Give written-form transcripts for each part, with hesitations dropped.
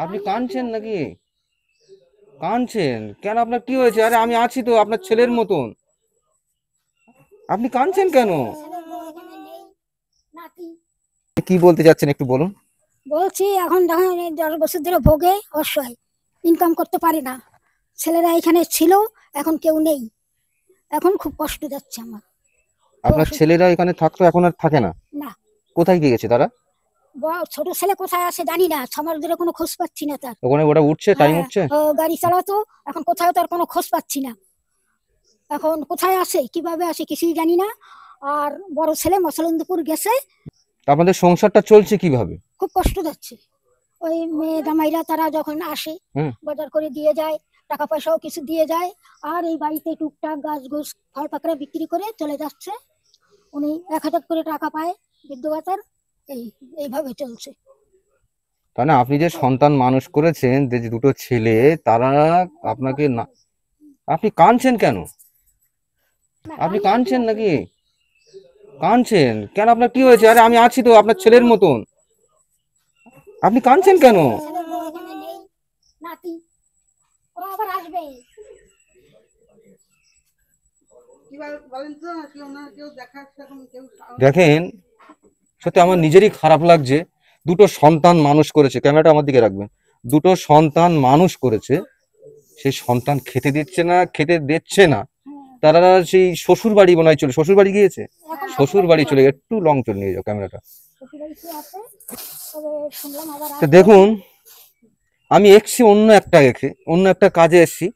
আপনি কাঁদছেন নাকি? কাঁদছেন কেন? আপনার কি হয়েছে? আরে আমি আছি তো আপনার ছেলের মতন। আপনি কাঁদছেন কেন? কি বলতে চাচ্ছেন একটু বলুন। বলছি এখন দেখেন এই 10 বছর ধরে ভোগে অসহায়, ইনকাম করতে পারি না। ছেলেরা এখানে ছিল, এখন কেউ নেই, এখন খুব কষ্ট যাচ্ছে আমার। আপনার ছেলেরা এখানে থাকতো, এখন আর থাকে না? না, কোথায় গিয়ে গেছে তারা? ছোট ছেলে কোথায় আছে জানি না, 6 মাস ধরে কোনো খোঁজ পাচ্ছি না তার। ওখানে ওটা উঠছে, টাইম হ্যাঁ, উঠছে? ও গাড়ি চালাতো, এখন কোথাও তার কোনো খোঁজ পাচ্ছি না। এখন কোথায় আছে কিভাবে আছে কিছুই জানি না। আর বড় ছেলে মসলন্দপুর গেছে। আপনাদের সংসারটা চলছে কিভাবে? খুব কষ্ট যাচ্ছে। ওই মেয়ে জামাইরা তারা যখন আসে বাজার করে দিয়ে যায়, টাকা পয়সাও কিছু দিয়ে যায়। আর এই বাড়িতে টুকটাক গাছ গোছ ফল পাকড়া বিক্রি করে চলে যাচ্ছে। উনি 1,000 করে টাকা পায় বৃদ্ধ ভাতার। এইভাবে চলছে। তাহলে আপনি যে সন্তান মানুষ করেছেন, যে দুটো ছেলে, তারা আপনাকে না, আপনি কাঁদছেন কেন? আপনি কাঁদছেন নাকি? কাঁদছেন কেন? আপনার কি হয়েছে? আরে আমি আছি তো আপনার ছেলের মতন। আপনি কাঁদছেন কেন? নাতি ওরা আবার আসবে। দেখেন, সত্যি আমার নিজেরই খারাপ লাগছে। দুটো সন্তান মানুষ করেছে, ক্যামেরাটা আমার দিকে রাখবেন। দুটো সন্তান মানুষ করেছে, সেই সন্তান খেতে দিচ্ছে না। তারা সেই শ্বশুর বাড়ি মনে হয় শ্বশুর বাড়ি গিয়েছে, শ্বশুর বাড়ি চলে একটু লং চলে নিয়ে যাও ক্যামেরাটা। তো দেখুন, আমি এসছি অন্য একটা কাজে এসছি,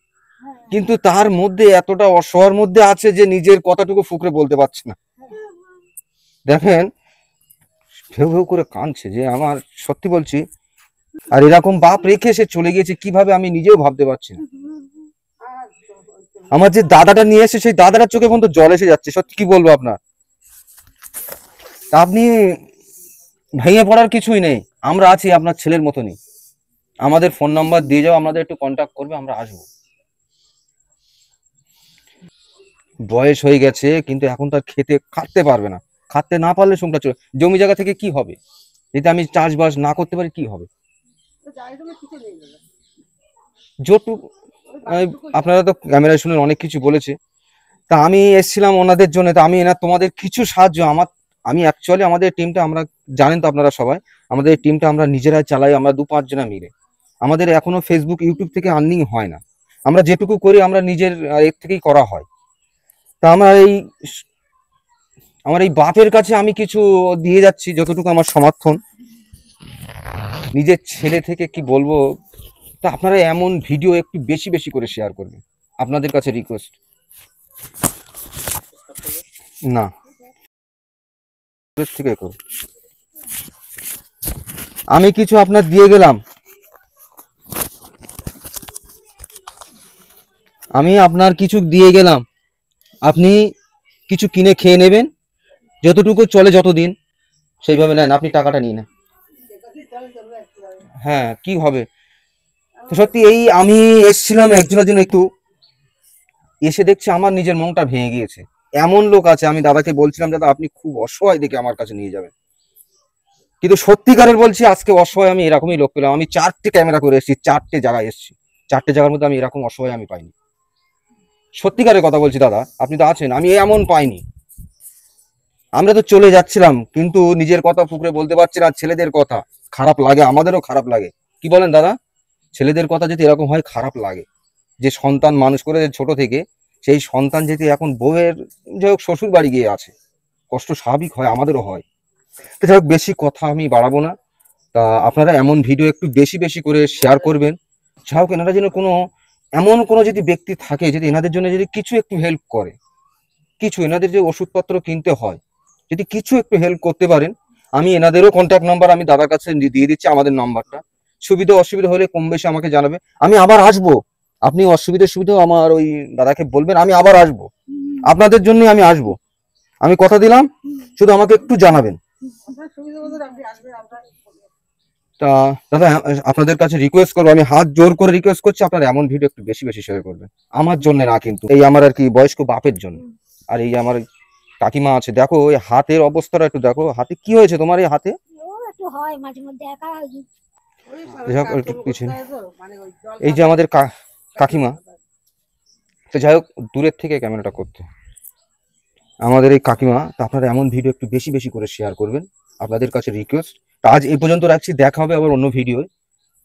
কিন্তু তার মধ্যে এতটা অসহায়ের মধ্যে আছে যে নিজের কথাটুকু ফুকরে বলতে পারছে না। দেখেন, ভেউ ভেউ করে কাঁদছে, যে আমার সত্যি বলছি, আর এরকম বাপ রেখে সে চলে গিয়েছে কিভাবে আমি নিজেও ভাবতে পারছি না। আমার যে দাদাটা নিয়ে এসে, সেই দাদাটার চোখে পর্যন্ত জল এসে যাচ্ছে। সত্যি কি বলবো আপনার, আপনি ভেঙে পড়ার কিছুই নেই। আমরা আছি আপনার ছেলের মতনই। আমাদের ফোন নাম্বার দিয়ে যাও, আমাদের একটু কন্ট্যাক্ট করবে, আমরা আসবো। বয়স হয়ে গেছে, কিন্তু এখন তার খাটতে পারবে না। খাটতে না পারলে সংসার চলে, জমি জায়গা থেকে কি হবে? যদি আমি চাষবাস না করতে পারি কি হবে? যতটুকু আপনারা তো ক্যামেরায় শুনে অনেক কিছু বলেছে, তা আমি এসেছিলাম ওনাদের জন্য। তা আমি তোমাদের কিছু সাহায্য আমি অ্যাকচুয়ালি আমাদের টিমটা, আমরা জানেন তো আপনারা সবাই, আমাদের টিমটা আমরা নিজেরাই চালাই, আমরা 2-5 জনা মিলে। আমাদের এখনো ফেসবুক ইউটিউব থেকে আর্নিং হয় না। আমরা যেটুকু করি আমরা নিজের এর থেকেই করা হয়। তা আমার এই বাপের কাছে আমি কিছু দিয়ে যাচ্ছি, যতটুকু আমার সমর্থন। নিজের ছেলে থেকে কি বলবো। তা আপনারা এমন ভিডিও একটু বেশি বেশি করে শেয়ার করবেন, আপনাদের কাছে রিকোয়েস্ট। না, থেকে করুন। আমি কিছু আপনার দিয়ে গেলাম, আমি আপনার কিছু দিয়ে গেলাম, আপনি কিছু কিনে খেয়ে নেবেন, যতটুকু চলে যতদিন, সেইভাবে নেন। আপনি টাকাটা নিয়ে নেন। হ্যাঁ, কি হবে? তো সত্যি আমি এসছিলাম একজনের জন্য, একটু এসে দেখছি আমার নিজের মনটা ভেঙে গিয়েছে। এমন লোক আছে, আমি দাদাকে বলছিলাম, দাদা আপনি খুব অসহায় দেখে আমার কাছে নিয়ে যাবেন, কিন্তু সত্যিকারের বলছি, আজকে অসহায় আমি এরকমই লোক পেলাম। আমি 4টে ক্যামেরা করে এসেছি, 4টে জায়গায় এসেছি, 4টে জায়গার মধ্যে আমি এরকম অসহায় আমি পাইনি। সত্যিকারের কথা বলছি দাদা, আপনি তো আছেন, আমি এমন পাইনি। আমরা তো চলে যাচ্ছিলাম, কিন্তু নিজের কথা ফুকরে বলতে পারছি না। ছেলেদের কথা খারাপ লাগে, আমাদেরও খারাপ লাগে। কি বলেন দাদা? ছেলেদের কথা যদি এরকম হয়, খারাপ লাগে। যে সন্তান মানুষ করে ছোট থেকে, সেই সন্তান যদি এখন বউয়ের, যাই হোক, শ্বশুর বাড়ি গিয়ে আছে, কষ্ট স্বাভাবিক হয়, আমাদেরও হয়। তো যাই হোক, বেশি কথা আমি বাড়াবো না। তা আপনারা এমন ভিডিও একটু বেশি বেশি করে শেয়ার করবেন। যাই হোক, এনারা যেন এমন কোনো যদি ব্যক্তি থাকে, যদি এনাদের জন্য যদি কিছু একটু হেল্প করে, কিছু এনাদের যে ওষুধপত্র কিনতে হয়, যদি কিছু একটু হেল্প করতে পারেন। আমি এনাদেরও কন্ট্যাক্ট নাম্বার আমি দাদার কাছে দিয়ে দিচ্ছি, আমাদের নাম্বারটা। সুবিধা অসুবিধা হলে কম বেশি আমাকে জানাবে, আমি আবার আসবো। আপনি সুবিধা আমার ওই দাদাকে বলবেন, আমি আবার আসবো, আপনাদের জন্য আমি আসবো। আমি কথা দিলাম, শুধু আমাকে একটু জানাবেন। তা দাদা, আপনাদের কাছে রিকোয়েস্ট করবো, আমি হাত জোর করে রিকোয়েস্ট করছি, আপনারা এমন ভিডিও একটু বেশি বেশি শেয়ার করবেন। আমার জন্য না, কিন্তু এই আমার আর কি বয়স্ক বাপের জন্য। আর এই আমার কাকিমা আছে, দেখো ওই হাতের অবস্থাটা একটু দেখো। হাতে কি হয়েছে তোমার? এই হাতে একটু হয় মাঝে মধ্যে একা। যাই হোক, একটু পিছনে এই যে আমাদের কাকিমা, তো যাই হোক দূরের থেকে ক্যামেরাটা করতে আমাদের এই কাকিমা, তা আপনারা এমন ভিডিও একটু বেশি বেশি করে শেয়ার করবেন, আপনাদের কাছে রিকোয়েস্ট। আজ এই পর্যন্ত রাখছি, দেখা হবে আবার অন্য ভিডিও।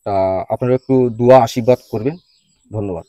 তা আপনারা একটু দোয়া আশীর্বাদ করবেন, ধন্যবাদ।